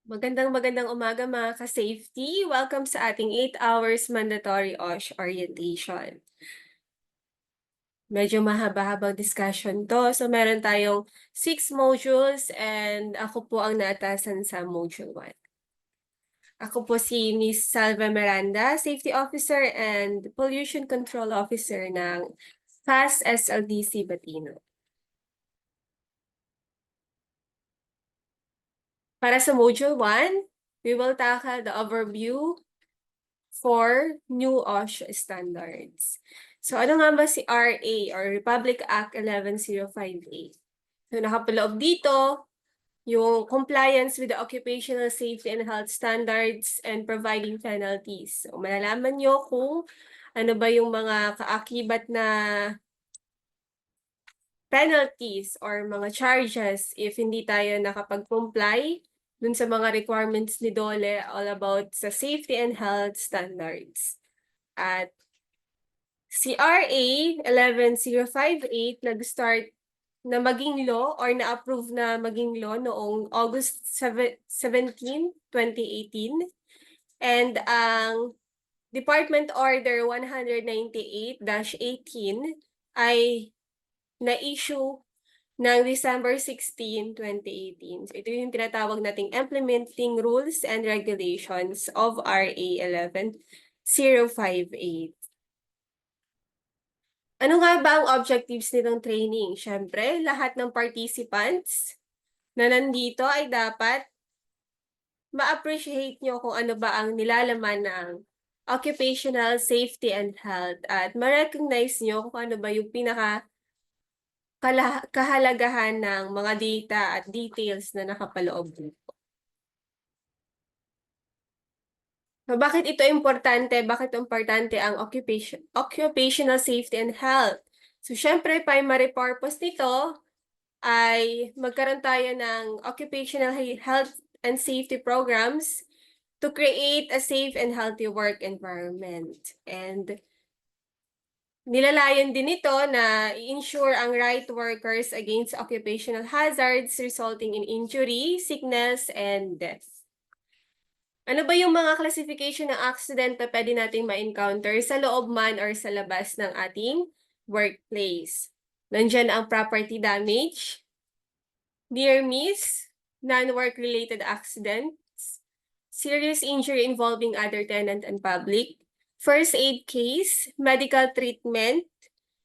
Magandang umaga mga ka-safety. Welcome sa ating 8 hours mandatory OSH orientation. Medyo mahaba-habang discussion to. So meron tayong 6 modules and ako po ang naatasan sa module 1. Ako po si Miss Salva Miranda, Safety Officer and Pollution Control Officer ng FAS SLDC Batino. Para sa module 1, we will tackle the overview for new OSH standards. So ano nga ba si RA or Republic Act 11058? So nakapaloob dito yung compliance with the occupational safety and health standards and providing penalties. So malalaman nyo kung ano ba yung mga kaakibat na penalties or mga charges if hindi tayo nakapag-comply dun sa mga requirements ni DOLE all about sa safety and health standards. At si RA 11058 nag-start na maging law or na-approve na maging law noong August 17, 2018. And ang Department Order 198-18 ay na-issue ng December 16, 2018. So ito yung tinatawag nating Implementing Rules and Regulations of RA 11058. Ano nga ba ang objectives nitong training? Siyempre, lahat ng participants na nandito ay dapat ma-appreciate nyo kung ano ba ang nilalaman ng occupational safety and health at ma-recognize nyo kung ano ba yung kahalagahan ng mga data at details na nakapaloob dito. So, bakit ito importante? Bakit importante ang occupational safety and health? So, syempre, primary purpose nito ay magkaroon tayo ng occupational health and safety programs to create a safe and healthy work environment. And nilalayon din ito na i-ensure ang right workers against occupational hazards resulting in injury, sickness, and death. Ano ba yung mga classification ng accident na pwede nating ma-encounter sa loob man or sa labas ng ating workplace? Nandyan ang property damage, near miss, non-work-related accidents, serious injury involving other tenant and public, first aid case, medical treatment,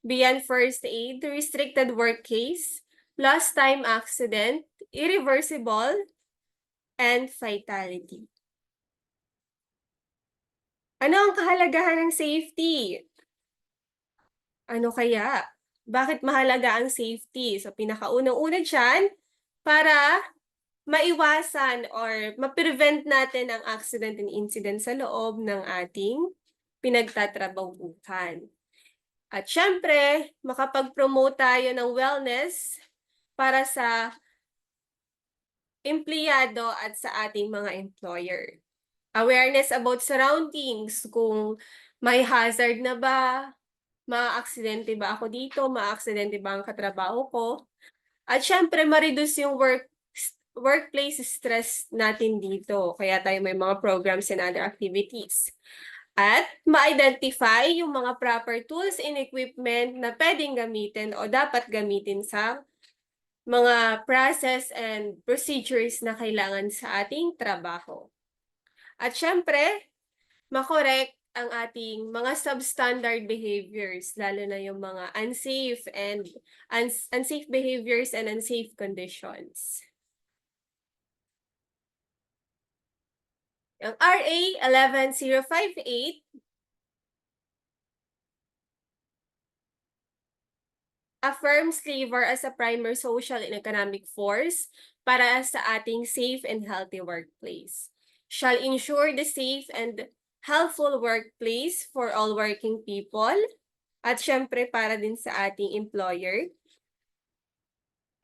beyond first aid, restricted work case, lost time accident, irreversible, and fatality. Ano ang kahalagahan ng safety? Ano kaya? Bakit mahalaga ang safety? So pinakaunang-una dyan, para maiwasan or ma-prevent natin ang accident and incident sa loob ng ating pinagtatrabahuhan. At syempre, makapag-promote tayo ng wellness para sa empleyado at sa ating mga employer. Awareness about surroundings, kung may hazard na ba, ma-aksidente ba ako dito, ma-aksidente ba ang katrabaho ko. At syempre, ma-reduce yung workplace stress natin dito. Kaya tayo may mga programs and other activities. At ma-identify yung mga proper tools and equipment na pwedeng gamitin o dapat gamitin sa mga process and procedures na kailangan sa ating trabaho. At syempre, makorek ang ating mga substandard behaviors, lalo na yung mga unsafe behaviors and unsafe conditions. Ang RA 11058 affirms labor as a primary social and economic force para sa ating safe and healthy workplace. Shall ensure the safe and healthful workplace for all working people, at syempre para din sa ating employer.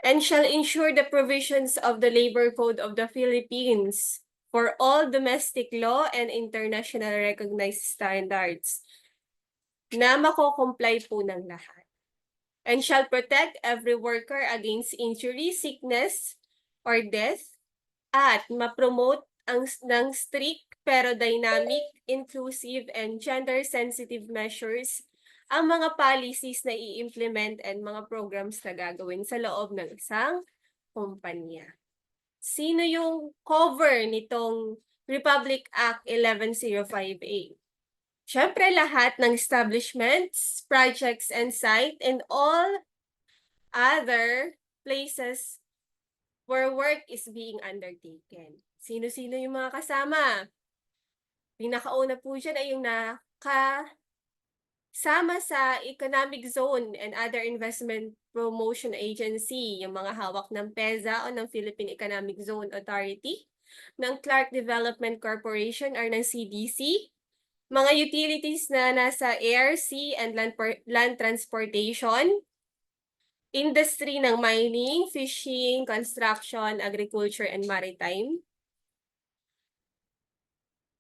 And shall ensure the provisions of the Labor Code of the Philippines for all domestic law and international recognized standards na mako-comply po ng lahat. And shall protect every worker against injury, sickness, or death, at ma-promote ng strict pero dynamic, inclusive, and gender-sensitive measures ang mga policies na i-implement and mga programs na gagawin sa loob ng isang kumpanya. Sino yung cover nitong Republic Act 1105A? Siyempre lahat ng establishments, projects, and site, and all other places where work is being undertaken. Sino-sino yung mga kasama? Pinakauna po dyan ay yung nakasama sa Economic Zone and Other Investment Promotion Agency, yung mga hawak ng PEZA o ng Philippine Economic Zone Authority, ng Clark Development Corporation or ng CDC, mga utilities na nasa air, sea, and land transportation, industry ng mining, fishing, construction, agriculture, and maritime.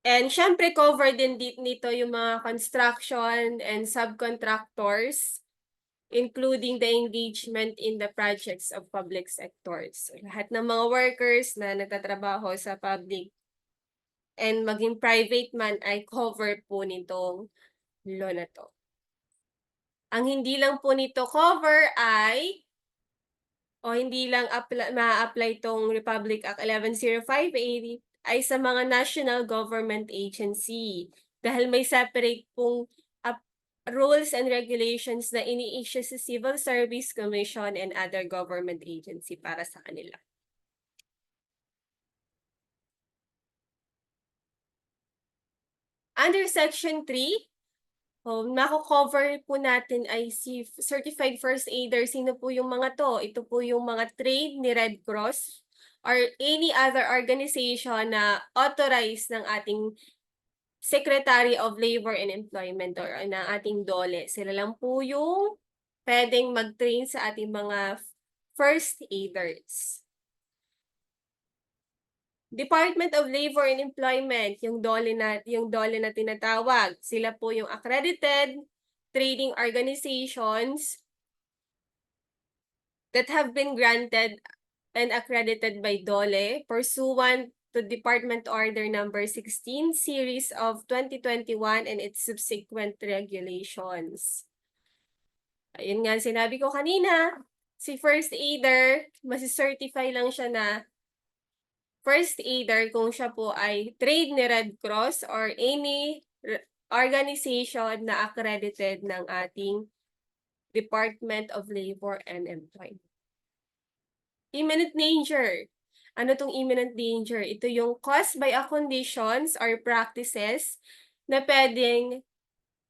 And syempre covered din nito yung mga construction and subcontractors, including the engagement in the projects of public sectors. Lahat ng mga workers na nagtatrabaho sa public and maging private man ay covered po nitong law na to. Ang hindi lang po nito cover ay hindi lang ma-apply tong Republic Act 110580 ay sa mga national government agency dahil may separate pong rules and regulations na ini-issue sa Civil Service Commission and other government agency para sa kanila. Under Section 3, mako-cover po natin ay si Certified First Aider. Sino po yung mga to? Ito po yung mga trade ni Red Cross or any other organization na authorized ng ating Secretary of Labor and Employment or ng ating DOLE. Sila lang po yung pwedeng mag-train sa ating mga first aiders. Department of Labor and Employment, yung DOLE na tinatawag. Sila po yung accredited trading organizations that have been granted and accredited by DOLE pursuant to Department Order Number 16 Series of 2021 and its subsequent regulations. Ayun nga sinabi ko kanina, si First Aider, masi-certify lang siya na First Aider kung siya po ay trade ni Red Cross or any organization na accredited ng ating Department of Labor and Employment. Imminent danger. Ano tong imminent danger? Ito yung caused by a conditions or practices na pwedeng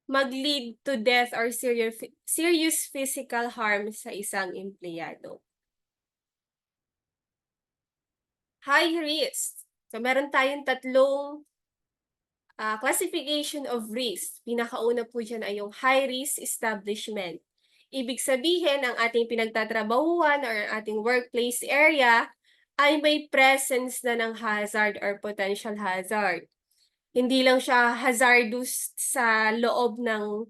mag-lead to death or serious physical harm sa isang empleyado. High risk. So meron tayong tatlong classification of risk. Pinakauna po dyan ay yung high risk establishment. Ibig sabihin, ang ating pinagtatrabahuan or ating workplace area ay may presence na ng hazard or potential hazard. Hindi lang siya hazardous sa loob ng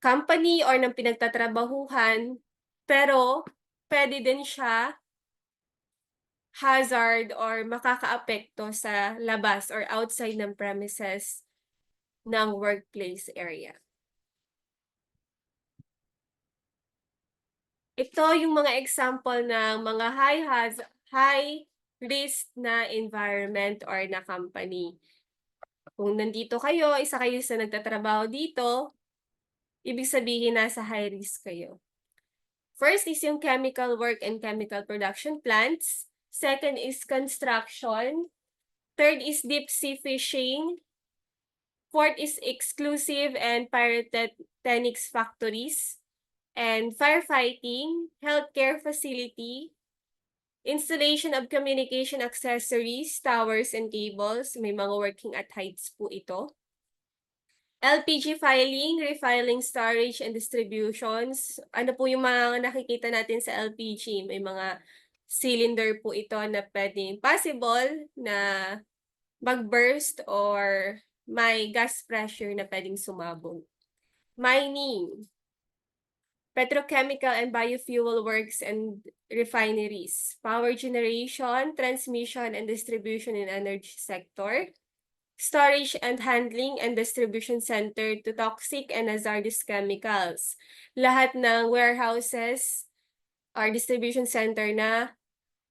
company or ng pinagtatrabahuhan, pero pwede din siya hazard or makakaapekto sa labas or outside ng premises ng workplace area. Ito yung mga example ng mga high risk na environment or na company. Kung nandito kayo, isa kayo sa nagtatrabaho dito, ibig sabihin nasa high risk kayo. First is yung chemical work and chemical production plants. Second is construction. Third is deep sea fishing. Fourth is exclusive and pyrotechnics factories. And firefighting, healthcare facility, installation of communication accessories, towers, and cables. May mga working at heights po ito. LPG filing, refiling, storage, and distributions. Ano po yung mga nakikita natin sa LPG? May mga cylinder po ito na pwedeng possible na mag-burst or may gas pressure na pwedeng sumabog. Mining. petrochemical and biofuel works and refineries, power generation, transmission and distribution in energy sector, storage and handling and distribution center to toxic and hazardous chemicals. Lahat ng warehouses or distribution center na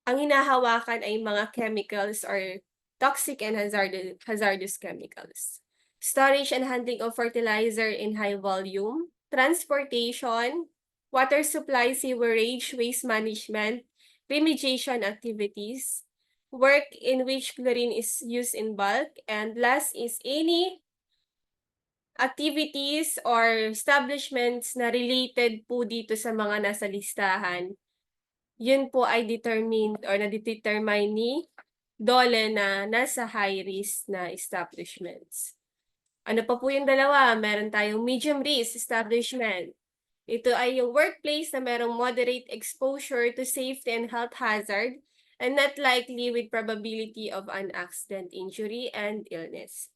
ang hinahawakan ay mga chemicals or toxic and hazardous chemicals. Storage and handling of fertilizer in high volume, transportation, water supply, sewerage, waste management, remediation activities, work in which chlorine is used in bulk, and last is any activities or establishments na related po dito sa mga nasa listahan. Yun po ay determined or na-determine ni DOLE na nasa high risk na establishments. Ano pa po yung dalawa? Meron tayong medium risk establishment. Ito ay yung workplace na merong moderate exposure to safety and health hazard and not likely with probability of an accident, injury, and illness.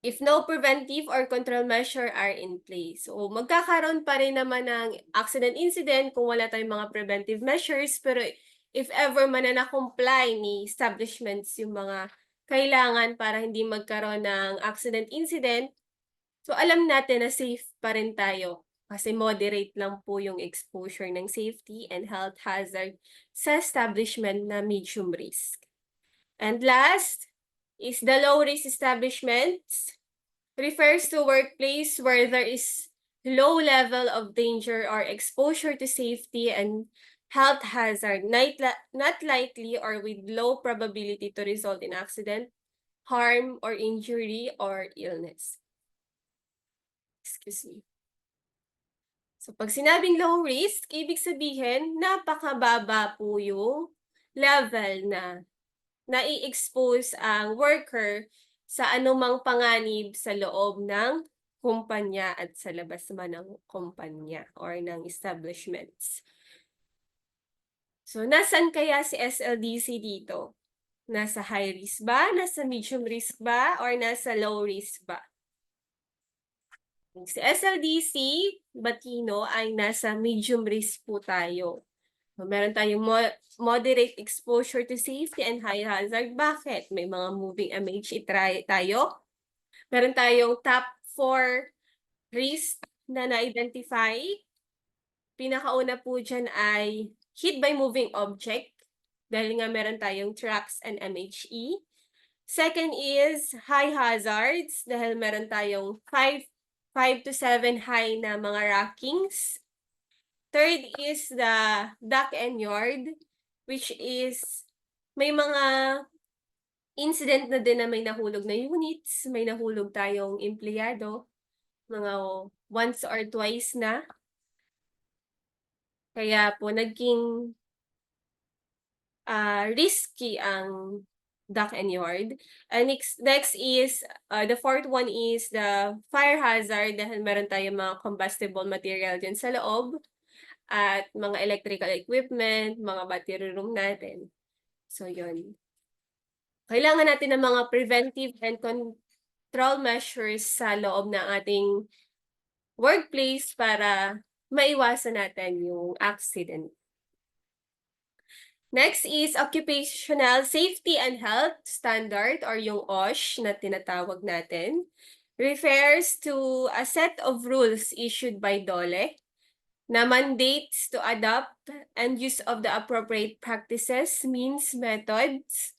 If no preventive or control measure are in place. So, magkakaroon pa rin naman ng accident incident kung wala tayong mga preventive measures, pero if ever man na na-comply ni establishments yung mga kailangan para hindi magkaroon ng accident incident, so alam natin na safe pa rin tayo kasi moderate lang po yung exposure ng safety and health hazard sa establishment na medium risk. And last is the low risk establishments refers to workplace where there is low level of danger or exposure to safety and health hazard, not likely or with low probability to result in accident, harm, or injury or illness. Excuse me. So, pag sinabing low risk, ibig sabihin, napakababa po yung level na nai-expose ang worker sa anumang panganib sa loob ng kumpanya at sa labas man ng kumpanya or ng establishments. So, nasan kaya si SLDC dito? Nasa high risk ba? Nasa medium risk ba? Or nasa low risk ba? Si SLDC, Batino, ay nasa medium risk po tayo. So, meron tayong moderate exposure to safety and high hazard. Bakit? May mga moving MH tayo. Meron tayong top 4 risk na na-identify. Pinakauna po dyan ay hit by moving object. Dahil nga meron tayong trucks and MHE. Second is high hazards. Dahil meron tayong 5 to 7 high na mga rackings. Third is the dock and yard, which is may mga incident na din na may nahulog na units, may nahulog tayong empleyado, mga once or twice na. Kaya po naging risky ang dock and yard. And next is, the fourth one is the fire hazard dahil meron tayong mga combustible material dyan sa loob. At mga electrical equipment, mga battery room natin. So, yun. Kailangan natin ng mga preventive and control measures sa loob ng ating workplace para maiwasan natin yung accident. Next is Occupational Safety and Health Standard or yung OSH na tinatawag natin. Refers to a set of rules issued by DOLE na mandates to adopt and use of the appropriate practices, means, methods,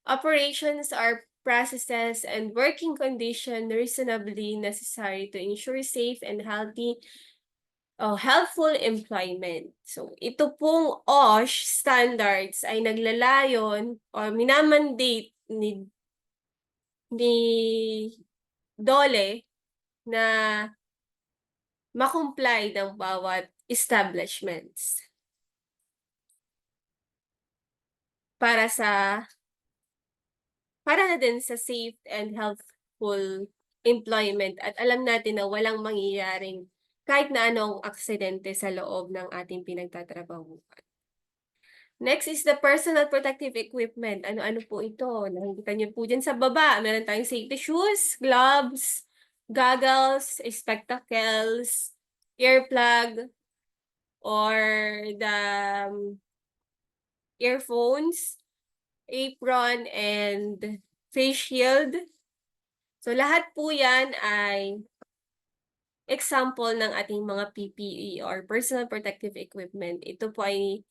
operations or processes, and working condition reasonably necessary to ensure safe and healthful employment. So, ito pong OSH standards ay naglalayon o minamandate ni DOLE na makomply ng bawat establishments para na din sa safe and healthful employment at alam natin na walang mangyayaring kahit na anong aksidente sa loob ng ating pinagtatrabahuan. Next is the personal protective equipment. Ano-ano po ito? Nakikita niyo po dyan sa baba. Meron tayong safety shoes, gloves, goggles, spectacles, earplug, or the earphones, apron, and face shield. So lahat po yan ay example ng ating mga PPE or personal protective equipment. Ito po ay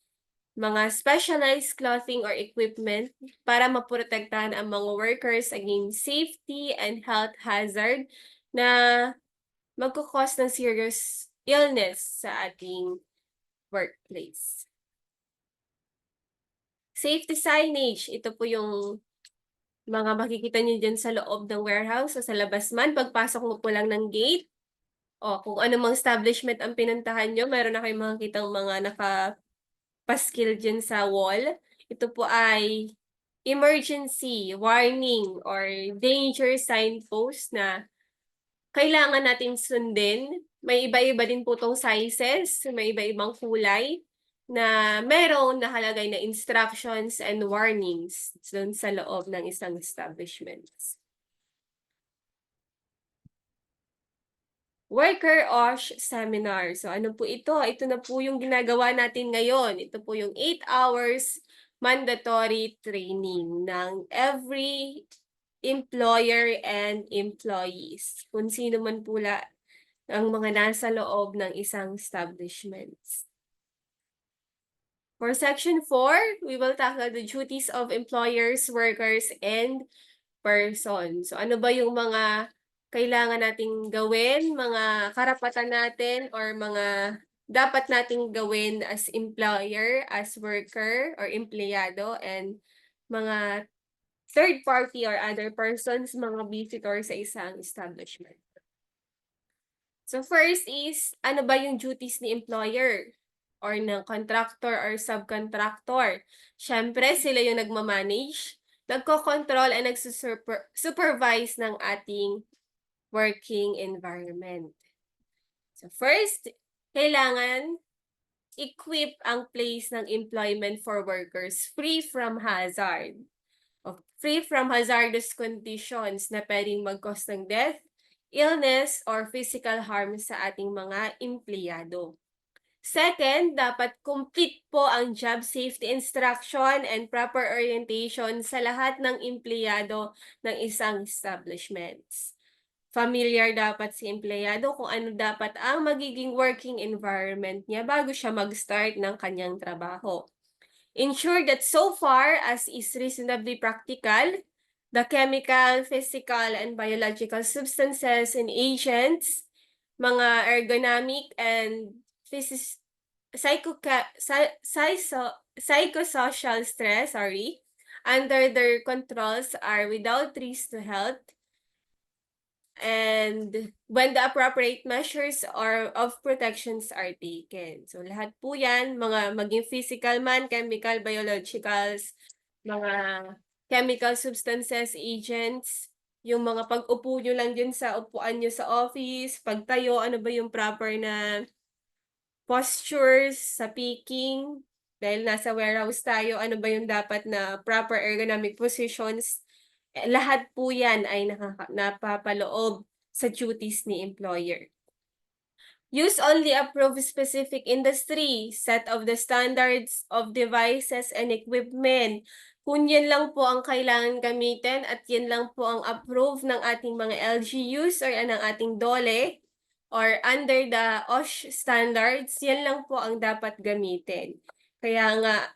mga specialized clothing or equipment para maprotektahan ang mga workers against safety and health hazard na magkukos ng serious illness sa ating workplace. Safety signage, ito po yung mga makikita niyo dyan sa loob ng warehouse o sa labas man, pagpasok mo po lang ng gate. O kung anumang establishment ang pinuntahan nyo, meron na kayong makikitang mga nakapaskil dyan sa wall. Ito po ay emergency, warning, or danger signpost na kailangan natin sundin. May iba-iba din po tong sizes, may iba-ibang kulay na merong nakalagay na instructions and warnings dun sa loob ng isang establishment. Worker OSH seminar. So ano po ito? Ito na po yung ginagawa natin ngayon. Ito po yung 8 hours mandatory training ng every employer and employees. Kung sino man pula ang mga nasa loob ng isang establishments. For section 4, we will tackle the duties of employers, workers, and persons. So ano ba yung mga kailangan nating gawin, mga karapatan natin, or mga dapat nating gawin as employer, as worker, or empleyado, and mga third party or other persons, mga visitor sa isang establishment. So first is, ano ba yung duties ni employer or ng contractor or subcontractor? Siyempre, sila yung nagmamanage, nagko-control, and nagsupervise ng ating working environment. So first, kailangan equip ang place ng employment for workers free from hazard. Free from hazardous conditions na pwedeng mag-cause ng death, illness, or physical harm sa ating mga empleyado. Second, dapat complete po ang job safety instruction and proper orientation sa lahat ng empleyado ng isang establishments. Familiar dapat si empleyado kung ano dapat ang magiging working environment niya bago siya mag-start ng kanyang trabaho. Ensure that so far as is reasonably practical, the chemical, physical, and biological substances and agents, mga ergonomic and psychosocial stress, under their controls are without risk to health, and when the appropriate measures of protections are taken. So lahat po yan, mga maging physical man, chemical, biologicals, mga chemical substances, agents, yung mga pag-upo nyo lang din sa upuan nyo sa office, pagtayo, ano ba yung proper na postures sa picking, dahil nasa warehouse tayo, ano ba yung dapat na proper ergonomic positions. Lahat po yan ay napapaloob sa duties ni employer. Use only approved specific industry, set of the standards of devices and equipment. Kung yan lang po ang kailangan gamitin at yan lang po ang approved ng ating mga LGUs or ng ating DOLE or under the OSH standards, yan lang po ang dapat gamitin. Kaya nga,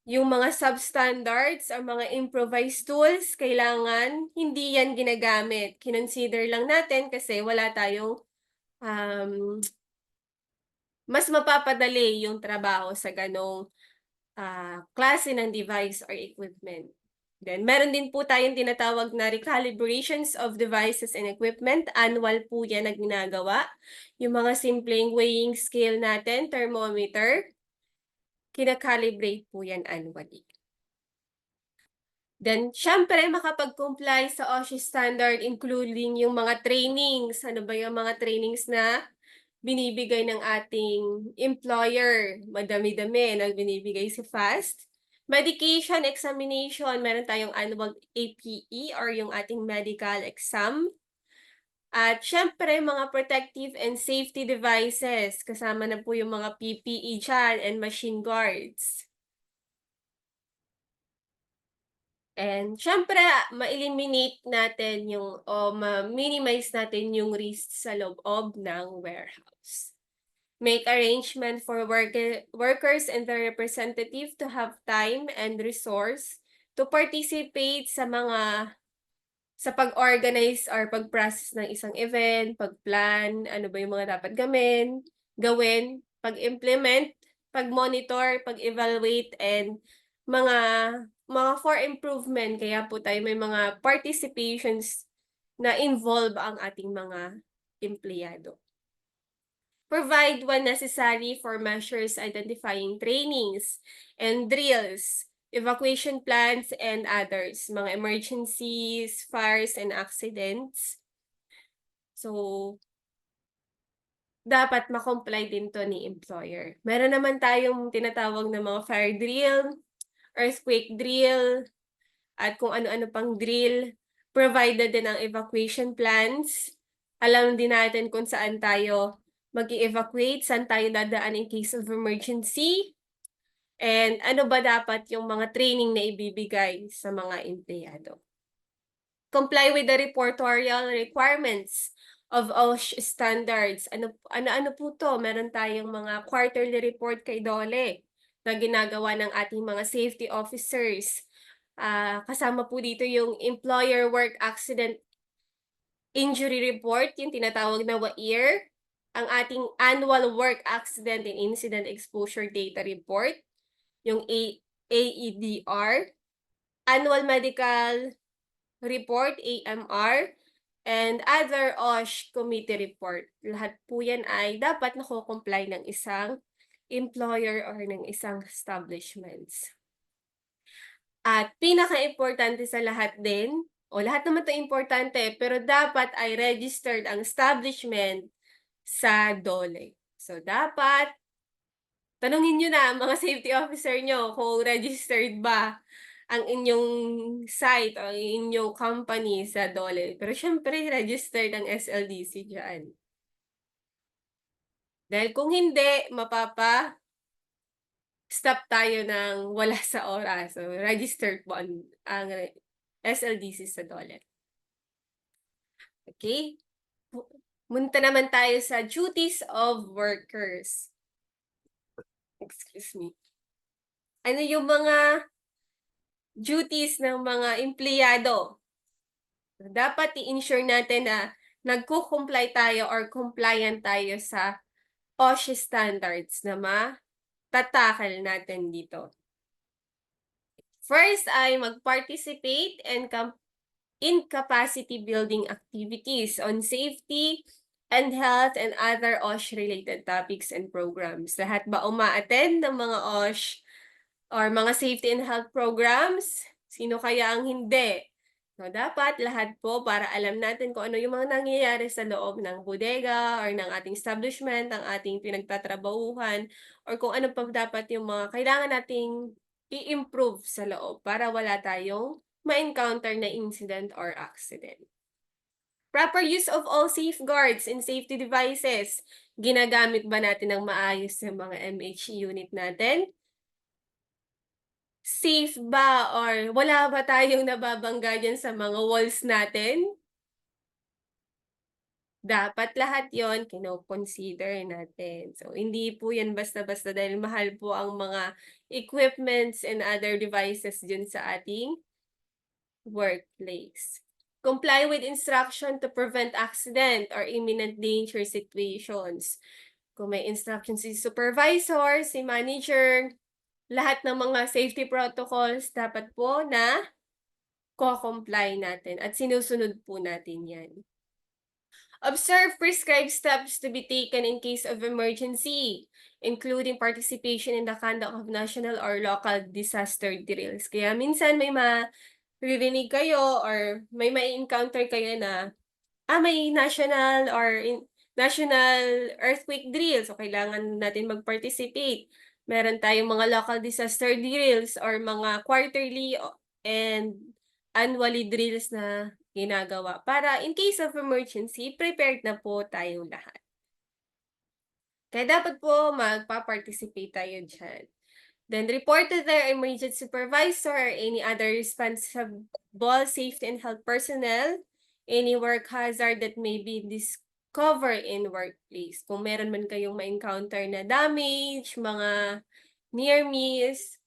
yung mga substandards or mga improvised tools, kailangan hindi yan ginagamit. Kinonsider lang natin kasi wala tayong mas mapapadali yung trabaho sa ganong klase ng device or equipment. Then, meron din po tayong tinatawag na recalibrations of devices and equipment. Annual po yan na ginagawa. Yung mga simpleng weighing scale natin, thermometer, kinakalibrate po yan annually. Then, syempre, makapag-comply sa OSHA standard, including yung mga trainings. Ano ba yung mga trainings na binibigay ng ating employer? Madami-dami na binibigay si FAST. Medication examination, meron tayong annual APE or yung ating medical exam. At siyempre mga protective and safety devices, kasama na po yung mga PPE diyan and machine guards. And siyempre ma-eliminate natin yung o ma-minimize natin yung risk sa loob ng warehouse. Make arrangement for workers and their representative to have time and resource to participate sa pag-organize or pag-process ng isang event, pag-plan, ano ba yung mga dapat gawin, pag-implement, pag-monitor, pag-evaluate, and mga for improvement. Kaya po tayo may mga participations na involve ang ating mga empleyado. Provide when necessary for measures identifying trainings and drills, evacuation plans, and others, mga emergencies, fires, and accidents. So, dapat ma-comply din to ni employer. Meron naman tayong tinatawag na mga fire drill, earthquake drill, at kung ano-ano pang drill. Provided din ang evacuation plans. Alam din natin kung saan tayo mag-evacuate, saan tayo dadaan in case of emergency, and ano ba dapat yung mga training na ibibigay sa mga empleyado. Comply with the reportorial requirements of OSH standards. Ano po to? Meron tayong mga quarterly report kay DOLE na ginagawa ng ating mga safety officers. Kasama po dito yung Employer Work Accident Injury Report, yung tinatawag na WAIR, ang ating Annual Work Accident and Incident Exposure Data Report, yung AEDR, Annual Medical Report, AMR, and other OSH committee report. Lahat po yan ay dapat nako-comply ng isang employer or ng isang establishments. At pinaka-importante sa lahat din, o lahat naman 'to importante, pero dapat ay registered ang establishment sa DOLE. So dapat tanungin niyo na mga safety officer niyo kung registered ba ang inyong site o ang inyong company sa DOLE. Pero siyempre registered ang SLDC diyan. Dahil kung hindi, stop tayo ng wala sa oras. So registered po ang SLDC sa DOLE. Okay? Munta naman tayo sa duties of workers. Excuse me. Ano yung mga duties ng mga empleyado? Dapat i-ensure natin na nagko-comply tayo or compliant tayo sa OSHA standards na matatakal natin dito. First ay mag-participate in capacity building activities on safety and health and other OSH-related topics and programs. Lahat ba uma-attend ng mga OSH or mga safety and health programs? Sino kaya ang hindi? So, dapat lahat po para alam natin kung ano yung mga nangyayari sa loob ng bodega or ng ating establishment, ng ating pinagtatrabahuhan, or kung ano pa dapat yung mga kailangan nating i-improve sa loob para wala tayong ma-encounter na incident or accident. Proper use of all safeguards and safety devices. Ginagamit ba natin ng maayos yung mga MH unit natin? Safe ba or wala ba tayong nababangga dyan sa mga walls natin? Dapat lahat yon kino-consider natin. So, hindi po yan basta-basta dahil mahal po ang mga equipments and other devices dyan sa ating workplace. Comply with instruction to prevent accident or imminent danger situations. Kung may instruction si supervisor, si manager, lahat ng mga safety protocols dapat po na co-comply natin at sinusunod po natin yan. Observe prescribed steps to be taken in case of emergency, including participation in the conduct of national or local disaster drills. Kaya minsan may maririnig kayo or may encounter kayo na may national or national earthquake drill. So, kailangan natin mag-participate. Meron tayong mga local disaster drills or mga quarterly and annually drills na ginagawa para in case of emergency, prepared na po tayong lahat. Kaya dapat po magpa-participate tayo diyan. Then report to their immediate supervisor or any other responsible safety and health personnel, any work hazard that may be discovered in workplace. Kung meron man kayong ma-encounter na damage, mga near miss,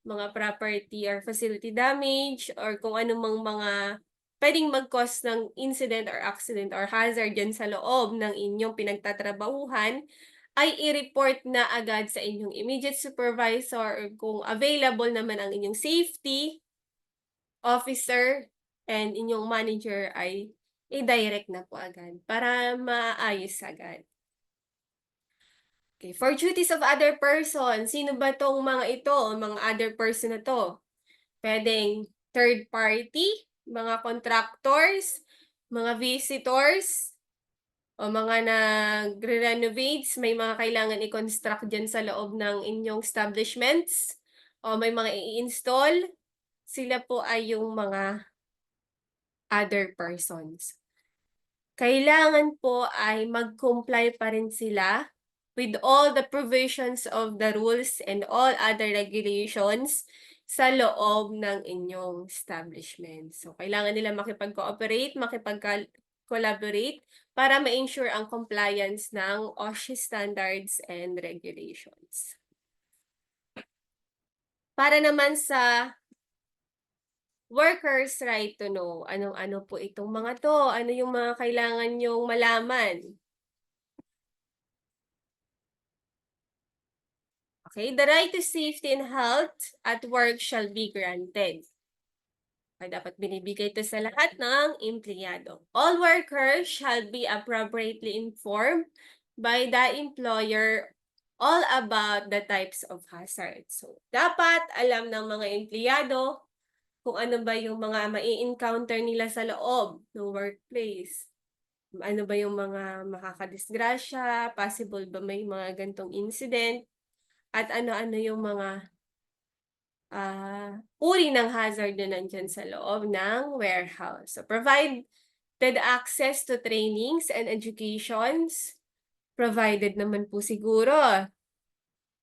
mga property or facility damage, or kung anumang mga pwedeng mag-cause ng incident or accident or hazard dyan sa loob ng inyong pinagtatrabahuhan, ay i-report na agad sa inyong immediate supervisor, or kung available naman ang inyong safety officer and inyong manager ay i-direct na po agad para maayos agad. Okay, for duties of other person, sino ba tong mga ito, mga other person na to? Pwedeng third party, mga contractors, mga visitors, o mga nagre-renovates, may mga kailangan i-construct dyan sa loob ng inyong establishments, o may mga i-install, sila po ay yung mga other persons. Kailangan po ay mag-comply pa rin sila with all the provisions of the rules and all other regulations sa loob ng inyong establishment. So, kailangan nila makipag-cooperate, makipag-collaborate para ma-ensure ang compliance ng OSHA standards and regulations. Para naman sa workers' right to know, anong-ano po itong mga to? Ano yung mga kailangan nyong malaman? Okay, the right to safety and health at work shall be granted. Ay, dapat binibigay ito sa lahat ng empleyado. All workers shall be appropriately informed by the employer all about the types of hazards. So, dapat alam ng mga empleyado kung ano ba yung mga mai-encounter nila sa loob ng workplace. Ano ba yung mga makakadisgrasya, possible ba may mga gantong incident, at ano-ano yung mga uri ng hazard na nandyan sa loob ng warehouse. So, provided access to trainings and educations, provided naman po siguro.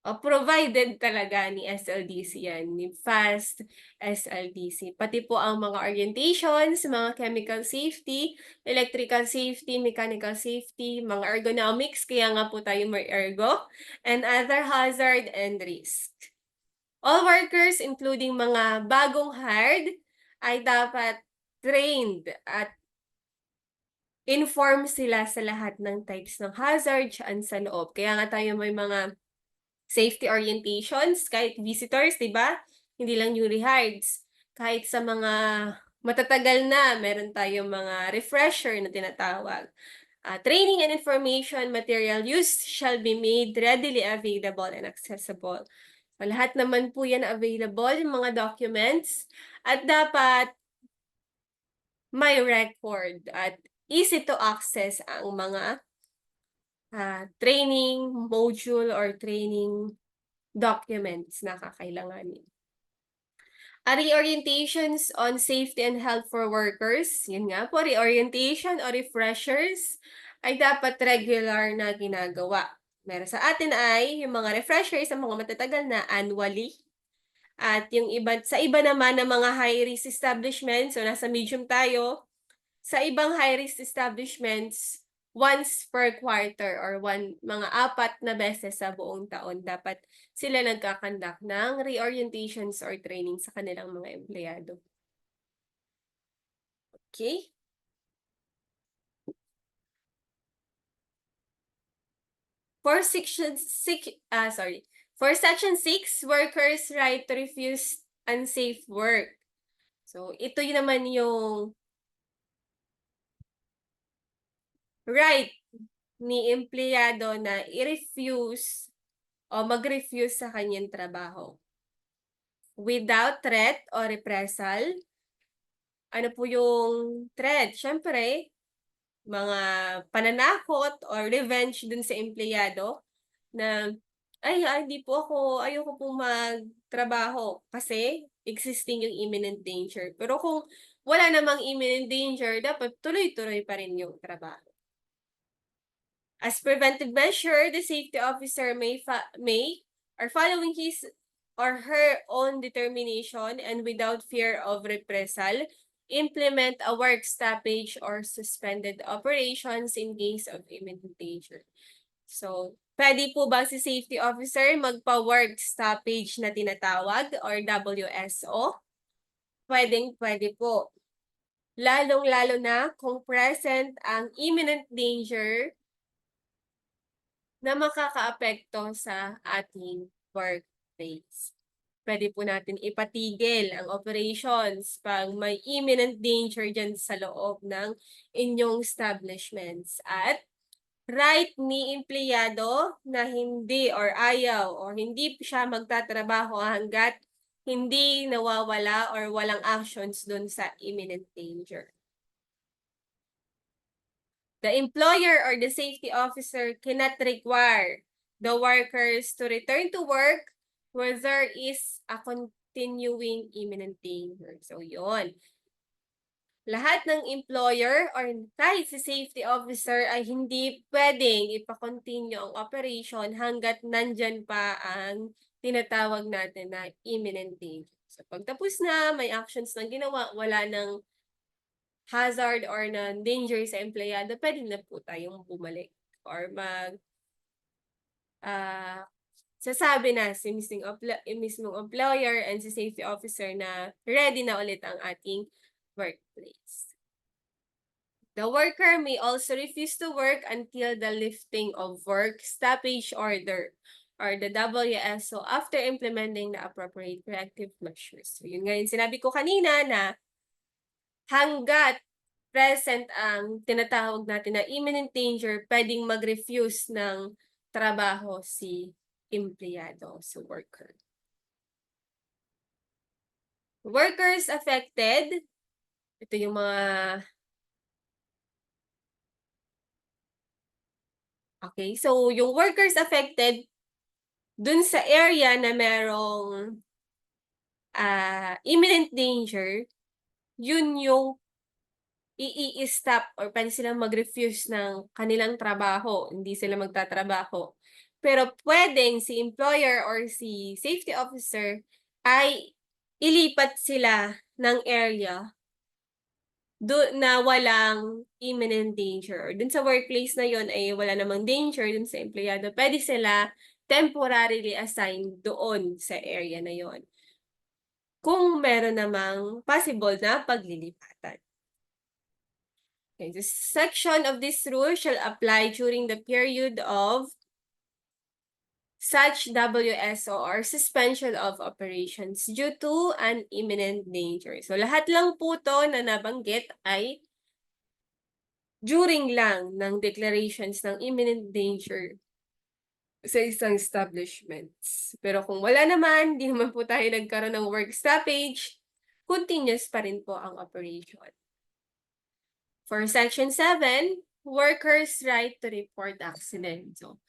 O provided talaga ni SLDC yan, ni FAST SLDC. Pati po ang mga orientations, mga chemical safety, electrical safety, mechanical safety, mga ergonomics, kaya nga po tayo may ergo, and other hazard and risk. All workers, including mga bagong hired, ay dapat trained at inform sila sa lahat ng types ng hazard dyan sa loob. Kaya nga tayo may mga safety orientations, kahit visitors, di ba? Hindi lang newly hireds. Kahit sa mga matatagal na, meron tayong mga refresher na tinatawag. Training and information material used shall be made readily available and accessible. So, lahat naman po yan available, yung mga documents, at dapat may record at easy to access ang mga training module or training documents na kakailanganin. Reorientations on safety and health for workers, yun nga po, reorientation or refreshers ay dapat regular na ginagawa. Meron sa atin ay yung mga refreshers, ang mga matatagal na annually. At yung iba, sa iba naman ng mga high-risk establishments, so nasa medium tayo, sa ibang high-risk establishments, once per quarter or mga 4 na beses sa buong taon, dapat sila nagkakandak ng reorientations or training sa kanilang mga empleyado. Okay? For section 6, workers' right to refuse unsafe work. So, ito yun naman yung right ni empleyado na i-refuse o mag-refuse sa kanyang trabaho. Without threat or reprisal. Ano po yung threat? Siyempre, mga pananakot or revenge dun sa empleyado na, ay, hindi po ako, ayoko pong magtrabaho kasi existing yung imminent danger. Pero kung wala namang imminent danger, dapat tuloy-tuloy pa rin yung trabaho. As preventive measure, the safety officer may or following his or her own determination and without fear of reprisal, implement a work stoppage or suspended operations in case of imminent danger. So, pwede po ba si safety officer magpa-work stoppage na tinatawag or WSO? Pwede po. Lalong-lalo na kung present ang imminent danger na makakaapekto sa ating workplace. Pwede po natin ipatigil ang operations pag may imminent danger dyan sa loob ng inyong establishments. At right ni empleyado na hindi or ayaw or hindi siya magtatrabaho hanggat hindi nawawala or walang actions dun sa imminent danger. The employer or the safety officer cannot require the workers to return to work where there is a continuing imminent danger. So, yun. Lahat ng employer or kahit si safety officer ay hindi pwedeng ipakontinue ang operation hanggat nandyan pa ang tinatawag natin na imminent danger. So, pagtapos na, may actions na ginawa, wala nang hazard or na danger sa empleyado, pwede na po tayong bumalik or sasabi na si mismong employer and si safety officer na ready na ulit ang ating workplace. The worker may also refuse to work until the lifting of work stoppage order or the WSO after implementing the appropriate corrective measures. So, yun nga yung sinabi ko kanina na hanggat present ang tinatawag natin na imminent danger, pwedeng mag-refuse ng trabaho si empleyado, si worker. Workers affected, ito yung mga okay, so yung workers affected dun sa area na merong imminent danger, yun yung i-stop or pwede silang mag-refuse ng kanilang trabaho, hindi sila magtatrabaho. Pero pwedeng si employer or si safety officer ay ilipat sila ng area na walang imminent danger. Dun sa workplace na yon ay wala namang danger dun sa empleyado. Pwede sila temporarily assigned doon sa area na yon. Kung meron namang possible na paglilipatan. Okay, this section of this rule shall apply during the period of such WSO or suspension of operations due to an imminent danger. So, lahat lang po to na nabanggit ay during lang ng declarations ng imminent danger sa isang establishments. Pero kung wala naman, di naman po tayo nagkaroon ng work stoppage, continuous pa rin po ang operation. For Section 7, workers' right to report accident. So,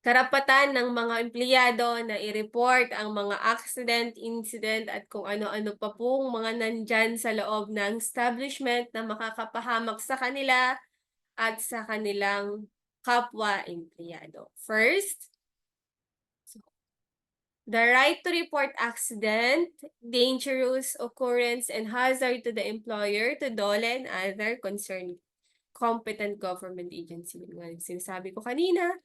karapatan ng mga empleyado na i-report ang mga accident, incident, at kung ano-ano pa pong mga nandyan sa loob ng establishment na makakapahamak sa kanila at sa kanilang kapwa empleyado. First, the right to report accident, dangerous occurrence, and hazard to the employer, to DOLE, and other concerned competent government agency. Sinasabi ko kanina,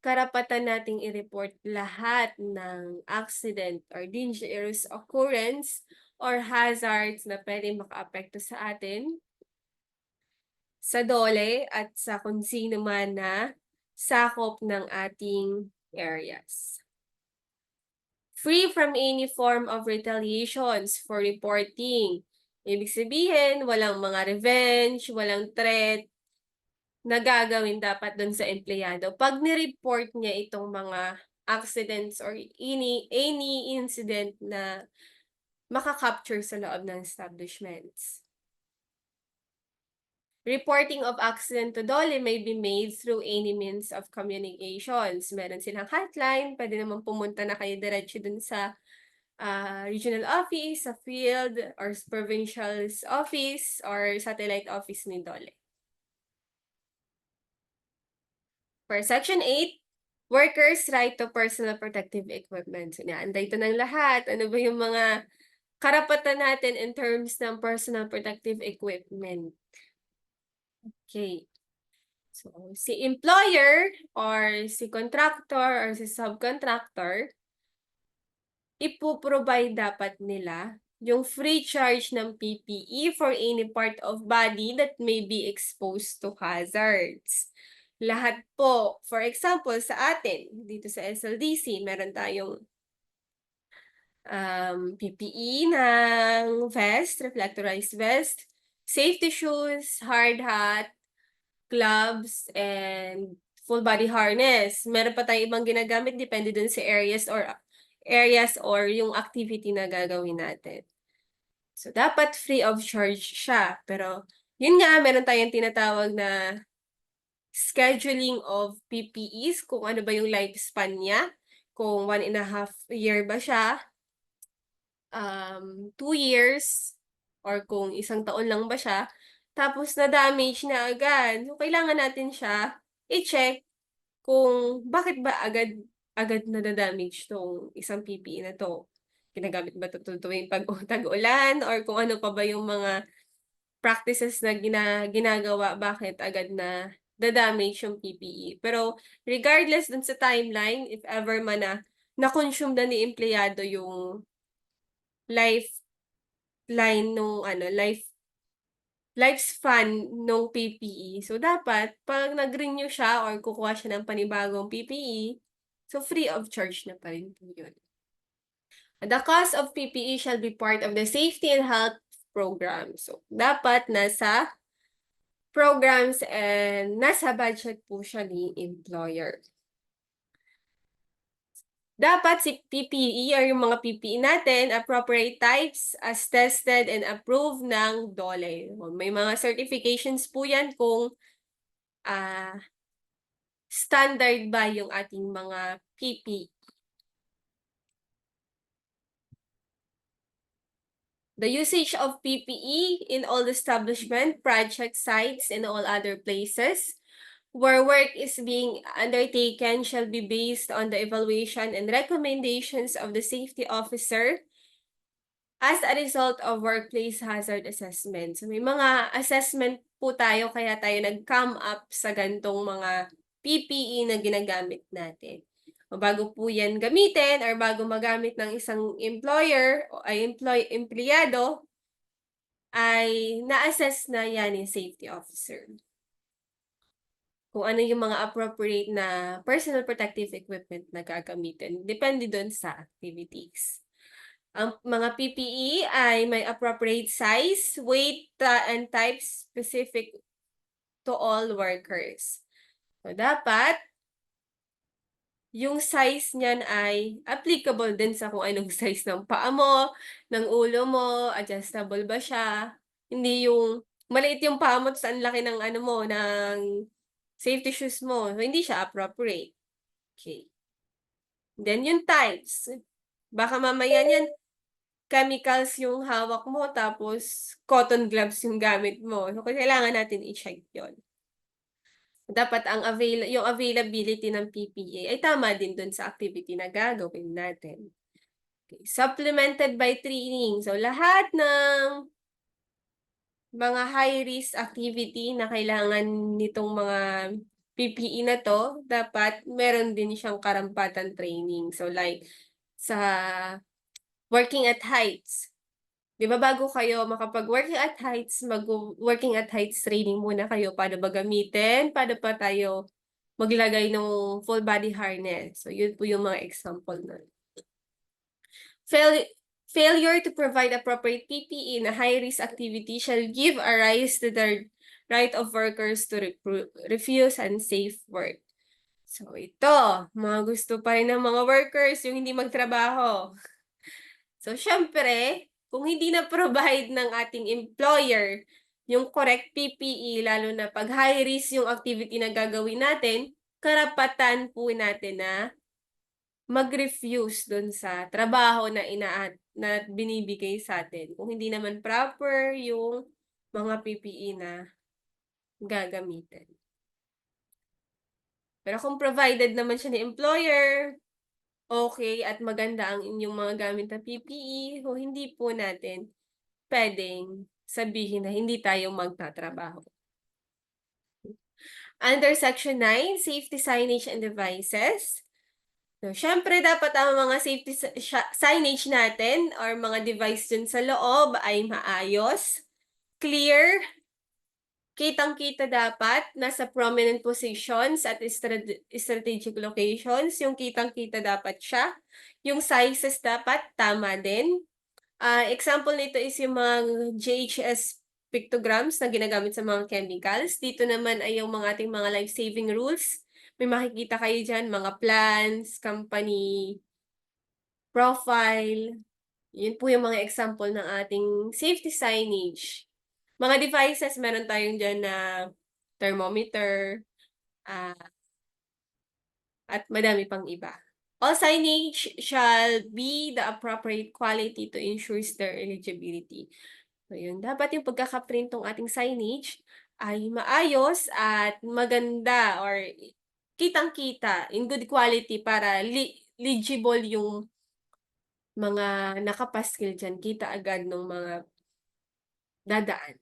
karapatan nating i-report lahat ng accident or dangerous occurrence or hazards na pwedeng makaapekto sa atin sa DOLE at sa kung sino man na sakop ng ating areas. Free from any form of retaliations for reporting. Ibig sabihin, walang mga revenge, walang threat na gagawin dapat dun sa empleyado. Pag ni-report niya itong mga accidents or any incident na makakapture sa loob ng establishments. Reporting of accident to DOLE may be made through any means of communications. Meron silang hotline, pwede naman pumunta na kayo diretso dun sa regional office, sa field, or provincial's office, or satellite office ni DOLE. For Section 8, workers' right to personal protective equipment. So, inaanday ito ng lahat. Ano ba yung mga karapatan natin in terms ng personal protective equipment? Okay. So, si employer or si contractor or si subcontractor, ipo-provide dapat nila yung free charge ng PPE for any part of body that may be exposed to hazards. Lahat po, for example, sa atin, dito sa SLDC, meron tayong PPE ng vest, reflectorized vest, safety shoes, hard hat, gloves, and full body harness. Meron pa tayong ibang ginagamit, depende dun sa areas or yung activity na gagawin natin. So, dapat free of charge siya. Pero, yun nga, meron tayong tinatawag na scheduling of PPEs, kung ano ba yung lifespan niya, kung 1.5 year ba siya, 2 years, or kung 1 taon lang ba siya, tapos na-damage na agad. So, kailangan natin siya i-check kung bakit ba agad nada-damage tong isang PPE na 'to. Ginagamit ba 'to tuwing tag-ulan, or kung ano pa ba yung mga practices na ginagawa bakit agad na da-damage yung PPE. Pero regardless dun sa timeline, if ever man na na-consume na ni empleyado yung lifeline nung lifespan nung PPE. So, dapat 'pag nag-renew siya or kukuha siya ng panibagong PPE, so free of charge na pa rin po yun. The cost of PPE shall be part of the safety and health program. So, dapat nasa programs and nasa budget po siya ni employer. Dapat si PPE or yung mga PPE natin, appropriate types as tested and approved ng DOLE. May mga certifications po yan kung standard ba yung ating mga PPE. The usage of PPE in all establishment, project sites, and all other places where work is being undertaken shall be based on the evaluation and recommendations of the safety officer as a result of workplace hazard assessment. So, may mga assessment po tayo, kaya tayo nag-come up sa gantong mga PPE na ginagamit natin. O bago po yan gamitin or bago magamit ng isang employer o ay empleyado, ay na-assess na yan ni safety officer. Kung ano yung mga appropriate na personal protective equipment na gagamitin. Depende doon sa activities. Ang mga PPE ay may appropriate size, weight, and type specific to all workers. So, dapat yung size niyan ay applicable din sa kung anong size ng paa mo, ng ulo mo, adjustable ba siya. Hindi yung maliit yung paa mo, tapos ang laki ng ano mo, ng safety shoes mo. So, hindi siya appropriate. Okay. Then, yung types. Baka mamaya niyan, chemicals yung hawak mo, tapos cotton gloves yung gamit mo. So, kailangan natin i-check yun. Dapat yung availability ng PPE ay tama din dun sa activity na gagawin natin. Okay. Supplemented by training. So, lahat ng mga high-risk activity na kailangan nitong mga PPE na to, dapat meron din siyang karampatan training. So, like, sa working at heights. Di ba bago kayo makapag-working at heights, mag-working at heights training muna kayo para ba gamitin, para pa tayo maglagay ng full body harness. So, yun po yung mga example na. Failure to provide appropriate PPE in a high-risk activity shall give a rise to the right of workers to refuse unsafe work. So, ito, mga gusto pa rin ng mga workers yung hindi magtrabaho. So, syempre, kung hindi na-provide ng ating employer yung correct PPE, lalo na pag high risk yung activity na gagawin natin, karapatan po natin na mag-refuse dun sa trabaho na na binibigay sa'tin kung hindi naman proper yung mga PPE na gagamitin. Pero kung provided naman siya ni employer, okay at maganda ang inyong mga gamit na PPE, o hindi po natin puwedeng sabihin na hindi tayo magtatrabaho. Under Section 9, Safety Signage and Devices. So, siyempre dapat ang mga safety signage natin or mga device dun sa loob ay maayos, clear, kitang-kita dapat, nasa prominent positions at strategic locations, yung kitang-kita dapat siya. Yung sizes dapat tama din. Example nito is yung mga JHS pictograms na ginagamit sa mga chemicals. Dito naman ay yung mga ating mga life-saving rules. May makikita kayo diyan, mga plans, company profile. Yun po yung mga example ng ating safety signage. Mga devices, meron tayong diyan na thermometer, ah, at madami pang iba. All signage shall be the appropriate quality to ensure their eligibility. So yun, dapat yung pagkaka-print ng ating signage ay maayos at maganda or kitang-kita in good quality para legible yung mga nakapaskil diyan, kita agad nung mga dadaan.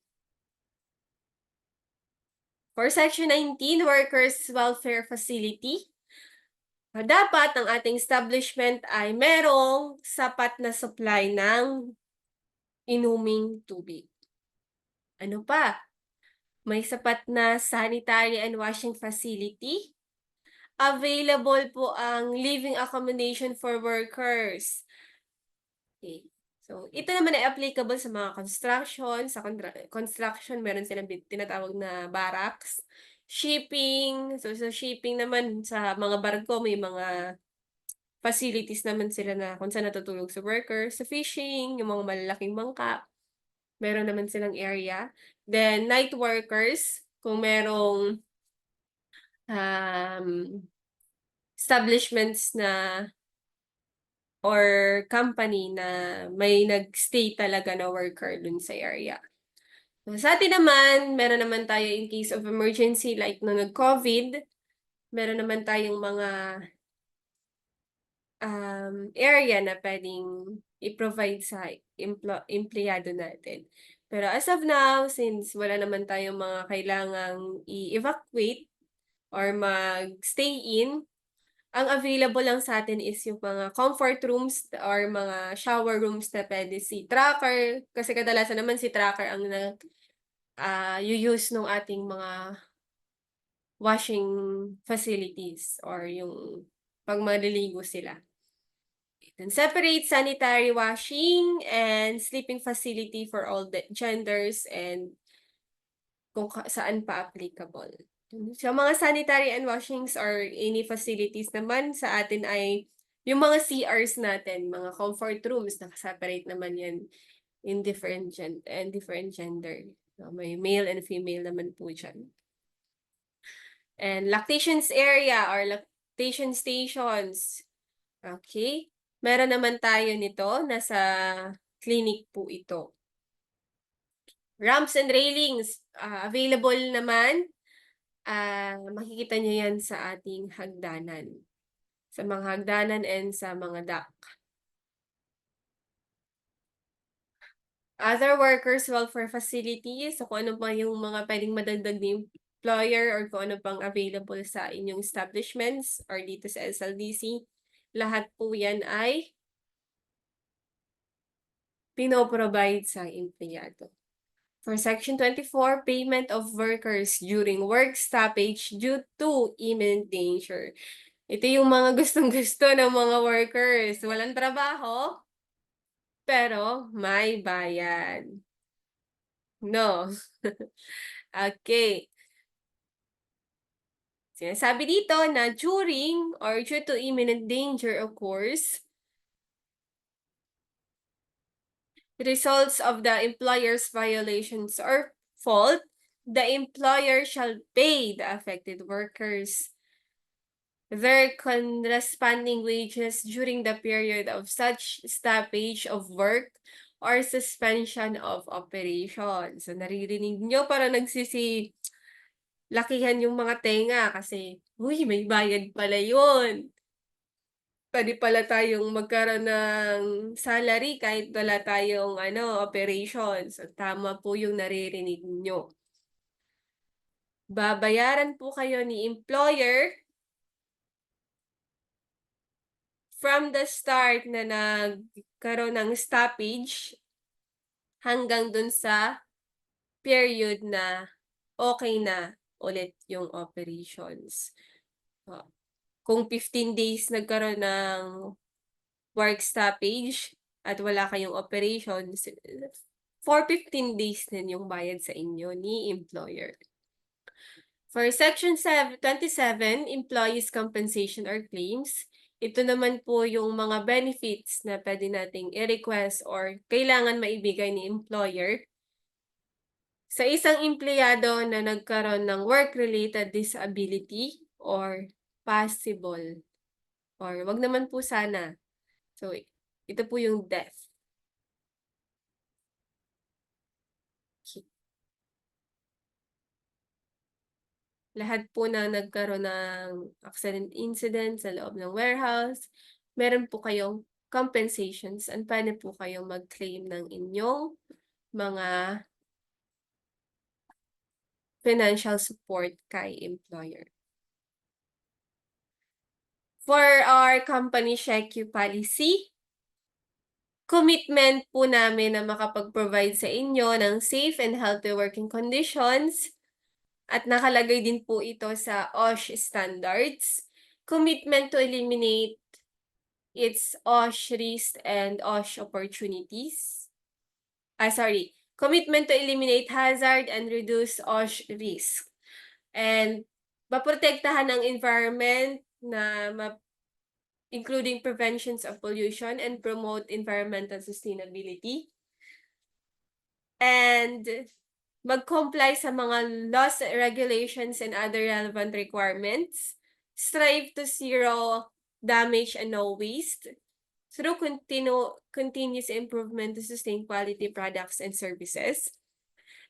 For Section 19, Workers' Welfare Facility, dapat ang ating establishment ay merong sapat na supply ng inuming tubig. Ano pa? May sapat na sanitary and washing facility. Available po ang living accommodation for workers. Okay. So, ito naman ay applicable sa mga construction. Sa construction, meron silang tinatawag na barracks. Shipping. So, sa shipping naman, sa mga barko, may mga facilities naman sila na kung saan natutulog sa workers. Sa fishing, yung mga malalaking bangka, meron naman silang area. Then, night workers, kung merong um, establishments na or company na may nagstay talaga na worker dun sa area. So, sa atin naman, meron naman tayo in case of emergency like nung nag-COVID, meron naman tayong mga area na pwedeng i-provide sa empleyado natin. Pero as of now, since wala naman tayong mga kailangang i-evacuate or mag-stay in, ang available lang sa atin is yung mga comfort rooms or mga shower rooms na pwede si tracker. Kasi kadalasan naman si tracker ang use ng ating mga washing facilities or yung pag maliligo sila. Then separate sanitary washing and sleeping facility for all the genders and kung saan pa applicable. So, mga sanitary and washings or any facilities naman sa atin ay yung mga CRs natin, mga comfort rooms, naka-separate naman yan in different gender. So, may male and female naman po dyan. And lactations area or lactation stations. Okay. Meron naman tayo nito, nasa clinic po ito. Ramps and railings, available naman. Makikita nyo yan sa ating hagdanan. Sa mga hagdanan and sa mga dock. Other workers' welfare facilities, so kung ano pa yung mga pwedeng madagdag ni employer or kung ano pang available sa inyong establishments or dito sa SLDC, lahat po yan ay pinoprovide sa empleyado. For Section 24, payment of workers during work stoppage due to imminent danger. Ito yung mga gustong-gusto ng mga workers. Walang trabaho, pero may bayad. No. Okay. Sinasabi dito na during or due to imminent danger occurs, results of the employer's violations or fault, the employer shall pay the affected workers their corresponding wages during the period of such stoppage of work or suspension of operations. So, naririnig nyo parang lakihan yung mga tenga kasi, "Uy, may bayad pala yun. Puwede pala tayong magkaroon ng salary kahit wala tayong ano, operations." So, tama po yung naririnig nyo. Babayaran po kayo ni employer from the start na nagkaroon ng stoppage hanggang dun sa period na okey na ulit yung operations. Oh, kung 15 days nagkaroon ng work stoppage at wala kayong operations, for 15 days din yung bayad sa inyo ni employer. For Section 27, Employees' Compensation or Claims, ito naman po yung mga benefits na pwede nating i-request or kailangan maibigay ni employer sa isang empleyado na nagkaroon ng work-related disability or possible or wag naman po sana. So, ito po yung death. Lahat po na nagkaroon ng accident incident sa loob ng warehouse, meron po kayong compensations and puwede po kayong mag-claim ng inyong mga financial support kay employer. For our company SHEQ policy, commitment po namin na makapag-provide sa inyo ng safe and healthy working conditions at nakalagay din po ito sa OSH standards. Commitment to eliminate its OSH risk and OSH opportunities. Commitment to eliminate hazard and reduce OSH risk. And maprotektahan ang environment na including preventions of pollution and promote environmental sustainability. And mag-comply sa mga laws, regulations, and other relevant requirements. Strive to zero damage and no waste through continuous improvement to sustain quality products and services.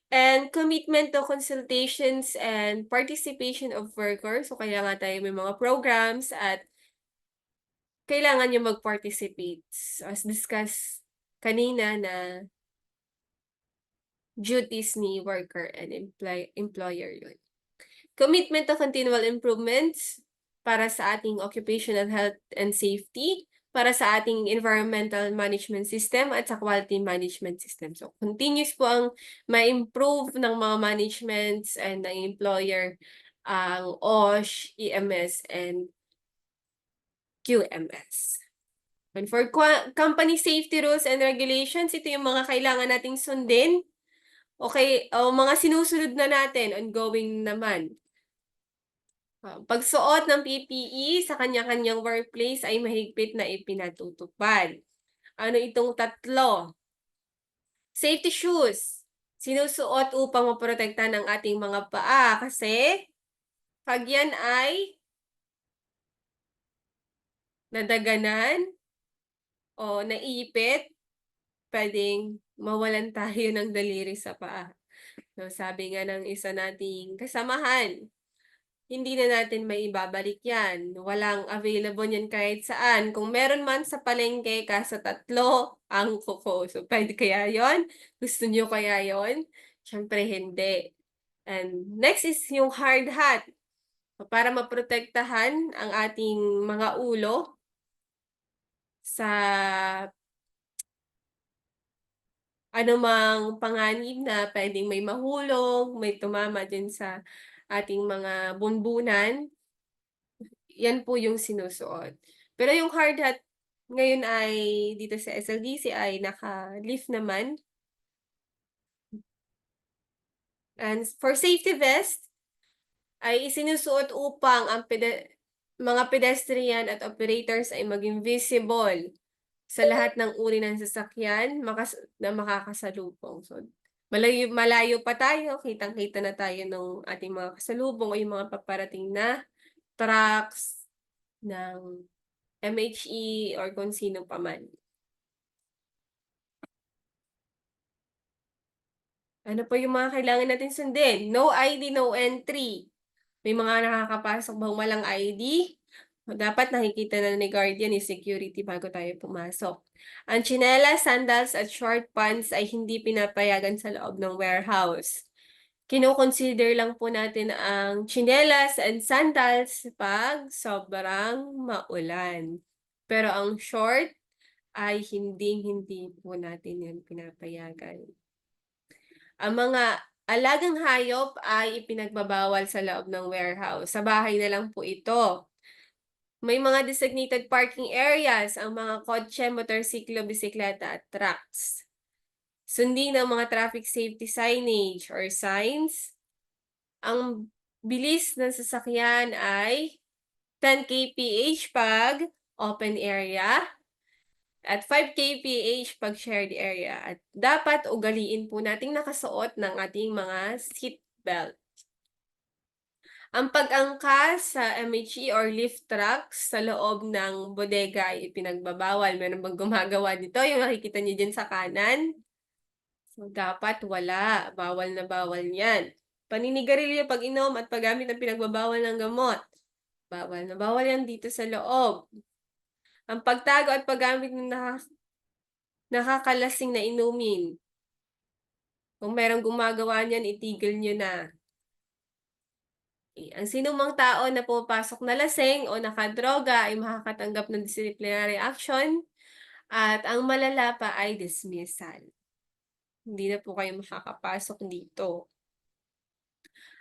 And commitment to consultations and participation of workers. So, kaya nga tayo may mga programs at kailangan nyo mag-participate. So, as discussed kanina na duties ni worker and employer yun. Commitment to continual improvements para sa ating occupational health and safety, para sa ating environmental management system at sa quality management system. So, continuous po ang ma-improve ng mga managements and ng employer ang OSH, EMS, and QMS. And for company safety rules and regulations, ito yung mga kailangan nating sundin. Okay, mga sinusunod na natin, ongoing naman. Pagsuot ng PPE sa kanya-kanyang workplace ay mahigpit na ipinatutupad. Ano itong tatlo? Safety shoes. Sinusuot upang maprotektahan ang ating mga paa kasi pag yan ay nadaganan o naipit, pwedeng mawalan tayo ng daliri sa paa. So, sabi nga ng isa nating kasamahan, hindi na natin maibabalik yan. Walang available yan kahit saan. Kung meron man sa palengke, kaso 3 ang kuko. So, pwede kaya yon? Gusto nyo kaya yon? Siyempre, hindi. And next is yung hard hat. Para maprotektahan ang ating mga ulo sa anumang panganib na pwedeng may mahulog, may tumama din sa ating mga bunbunan. Yan po yung sinusuot. Pero yung hard hat ngayon ay dito sa SLDC ay naka-lift naman. And for safety vest ay isinusuot upang ang mga pedestrian at operators ay maging visible sa lahat ng uri ng sasakyan na makakasalubong. So, malayo pa tayo, kitang-kita na tayo ng ating mga kasalubong o yung mga paparating na trucks, ng MHE or kung sino pa man. Ano pa yung mga kailangan natin sundin? No ID, no entry. May mga nakakapasok bang walang ID? Dapat nakikita na ni guardian, ni security bago tayo pumasok. Ang tsinelas, sandals at short pants ay hindi pinapayagan sa loob ng warehouse. Kino-consider lang po natin ang tsinelas and sandals pag sobrang maulan. Pero ang short ay hindi po natin yan pinapayagan. Ang mga alagang hayop ay ipinagbabawal sa loob ng warehouse. Sa bahay na lang po ito. May mga designated parking areas ang mga kotse, motorsiklo, bisikleta at trucks. Sundin ang mga traffic safety signage or signs. Ang bilis ng sasakyan ay 10 kph pag open area at 5 kph pag shared area. At dapat ugaliin po nating nakasuot ng ating mga seat belt. Ang pag-angkas sa MHE or lift trucks sa loob ng bodega ay ipinagbabawal. Meron bang gumagawa dito? Yung nakikita niyo dyan sa kanan? So, dapat wala. Bawal na bawal yan. Paninigarilyo, pag-inom at paggamit ng pinagbabawal ng gamot. Bawal na bawal yan dito sa loob. Ang pagtago at paggamit ng nakakalasing na inumin. Kung merong gumagawa niyan, itigil nyo na. Ang sinumang tao na pumapasok na lasing o nakadroga ay makakatanggap ng disciplinary action at ang malala pa ay dismissal. Hindi na po kayo makakapasok dito.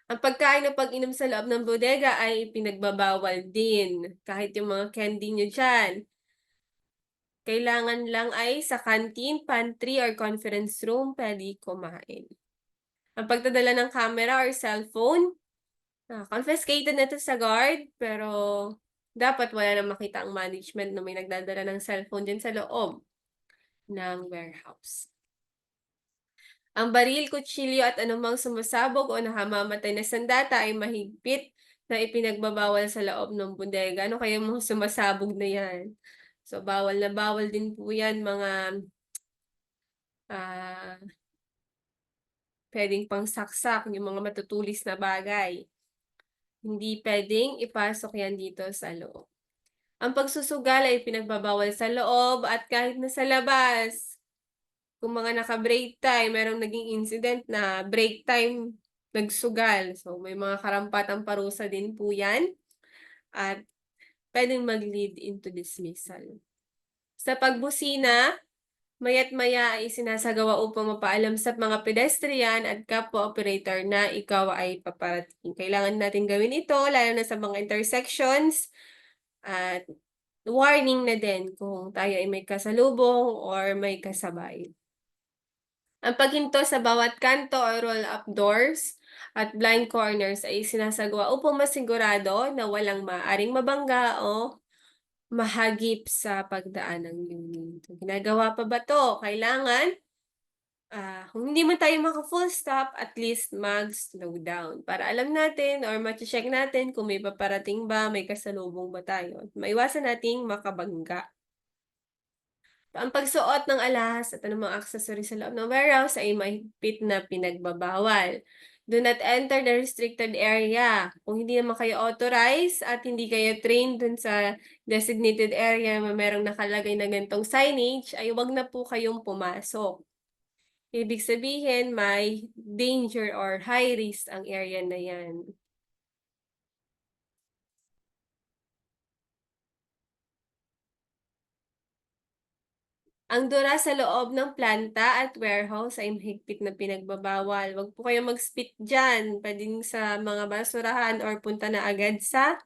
Ang pagkain o pag-inom sa loob ng bodega ay pinagbabawal din. Kahit yung mga candy nyo dyan. Kailangan lang ay sa canteen, pantry, or conference room pwede kumain. Ang pagdadala ng camera or cellphone, confiscated na to sa guard, pero dapat wala na makita ang management na may nagdadala ng cellphone din sa loob ng warehouse. Ang baril, kutsilyo at anumang sumasabog o nakamamatay na sandata ay mahigpit na ipinagbabawal sa loob ng bodega. Ano kaya mga sumasabog na yan? So, bawal na bawal din po yan mga pwedeng pangsaksak, yung mga matutulis na bagay. Hindi pwedeng ipasok yan dito sa loob. Ang pagsusugal ay pinagbabawal sa loob at kahit na sa labas. Kung mga naka-break time, merong naging incident na break time nagsugal. So, may mga karampatang parusa din po yan. At pwedeng mag-lead into dismissal. Sa pagbusina, maya't maya ay sinasagawa upang mapaalam sa mga pedestrian at kapwa operator na ikaw ay paparating. Kailangan natin gawin ito, lalo na sa mga intersections. At warning na din kung tayo ay may kasalubong or may kasabay. Ang paghinto sa bawat kanto o roll-up doors at blind corners ay sinasagawa upang masigurado na walang maaaring mabangga o mahagip sa pagdaan ng unit. Ginagawa pa ba to? Kailangan, kung hindi man tayo maka-full stop, at least mag-slow down para alam natin or ma-check natin kung may paparating ba, may kasalubong ba tayo. Maiwasan nating makabangga. Ang pagsuot ng alahas at anumang accessory sa loob ng warehouse ay mahigpit na pinagbabawal. Do not enter the restricted area. Kung hindi naman kayo authorized at hindi kayo trained dun sa designated area na merong nakalagay na ganitong signage, ay wag na po kayong pumasok. Ibig sabihin, may danger or high risk ang area na yan. Ang dura sa loob ng planta at warehouse ay mahigpit na pinagbabawal. Huwag po kayong mag-spit dyan. Pwedeng sa mga basurahan or punta na agad sa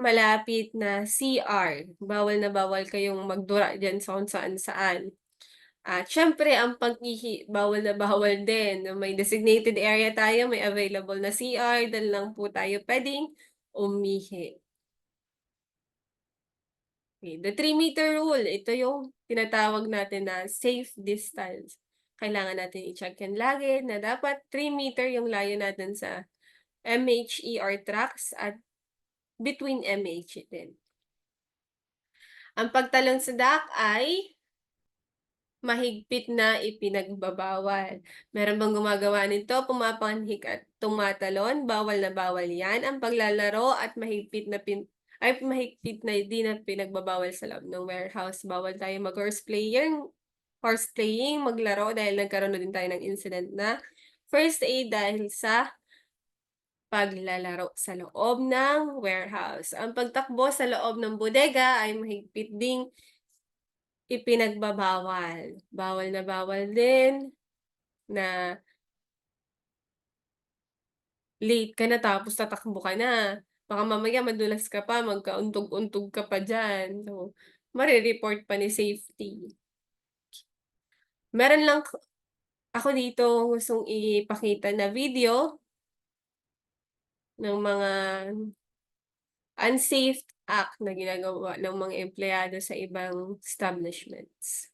malapit na CR. Bawal na bawal kayong magdura dyan sa kung saan-saan. At syempre, ang pag-ihi, bawal na bawal din. May designated area tayo, may available na CR, dahil lang po tayo pwedeng umihi. Okay, the 3-meter rule, ito yung tinatawag natin na safe distance. Kailangan natin i-check yan lagi na dapat 3 meter yung layo natin sa MHE or trucks at between MHE din. Ang pagtalon sa dock ay mahigpit na ipinagbabawal. Meron bang gumagawa nito, pumapanhik at tumatalon? Bawal na bawal 'yan. Ang paglalaro at mahigpit na di na pinagbabawal sa loob ng warehouse. Bawal tayo horse playing, maglaro dahil nagkaroon na din tayo ng incident na first aid dahil sa paglalaro sa loob ng warehouse. Ang pagtakbo sa loob ng bodega ay mahigpit ding ipinagbabawal. Bawal na bawal din na late ka na tapos tatakbo ka na. Baka mamaya madulas ka pa, magkauntog-untog ka pa diyan. So, mare-report pa ni safety. Meron lang ako dito gustong ipakita na video ng mga unsafe act na ginagawa ng mga empleyado sa ibang establishments.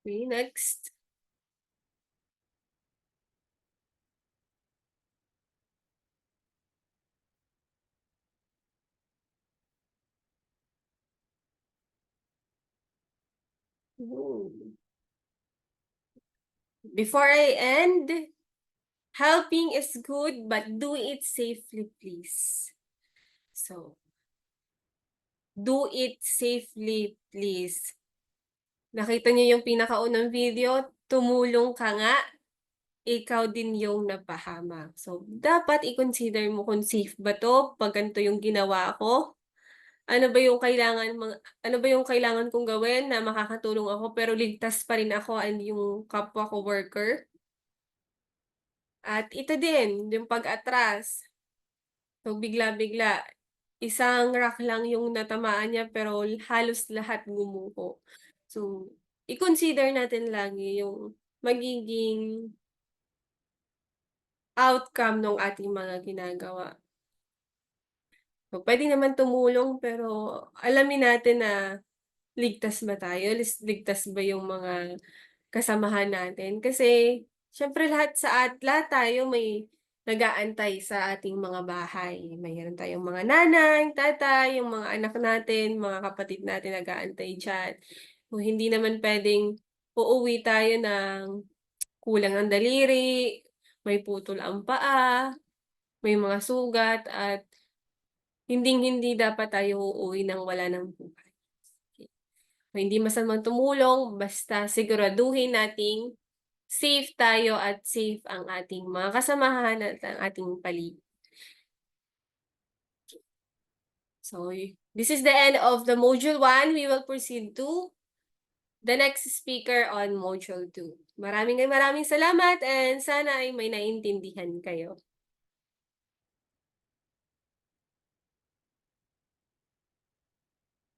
Okay, next. Hmm. Before I end, helping is good, but do it safely, please. So, do it safely, please. Nakita niyo yung pinakaunang video, tumulong ka nga, ikaw din yung napahamak. So, dapat i-consider mo kung safe ba 'to 'pag ganito yung ginawa ko. Ano ba yung ano ba yung kailangan kong gawin na makakatulong ako pero ligtas pa rin ako and yung kapwa ko worker? At ito din, yung pag-atras. So, bigla-bigla, isang rock lang yung natamaan niya pero halos lahat gumuho. So, i-consider natin lagi yung magiging outcome ng ating mga ginagawa. So, puwede naman tumulong pero alamin natin na ligtas ba tayo, ligtas ba yung mga kasamahan natin. Kasi siyempre lahat tayo may nag-aantay sa ating mga bahay. Mayroon tayong mga nanay, tatay, yung mga anak natin, mga kapatid natin nag-aantay diyan. Kung hindi naman puwedeng uuwi tayo ng kulang ang daliri, may putol ang paa, may mga sugat at hinding-hindi dapat tayo uuwi ng wala ng buhay. Kung hindi masamang tumulong, basta siguraduhin nating safe tayo at safe ang ating mga kasamahan at ang ating paligid. So, this is the end of the module 1. We will proceed to the next speaker on module 2. Maraming maraming salamat and sana ay may naintindihan kayo.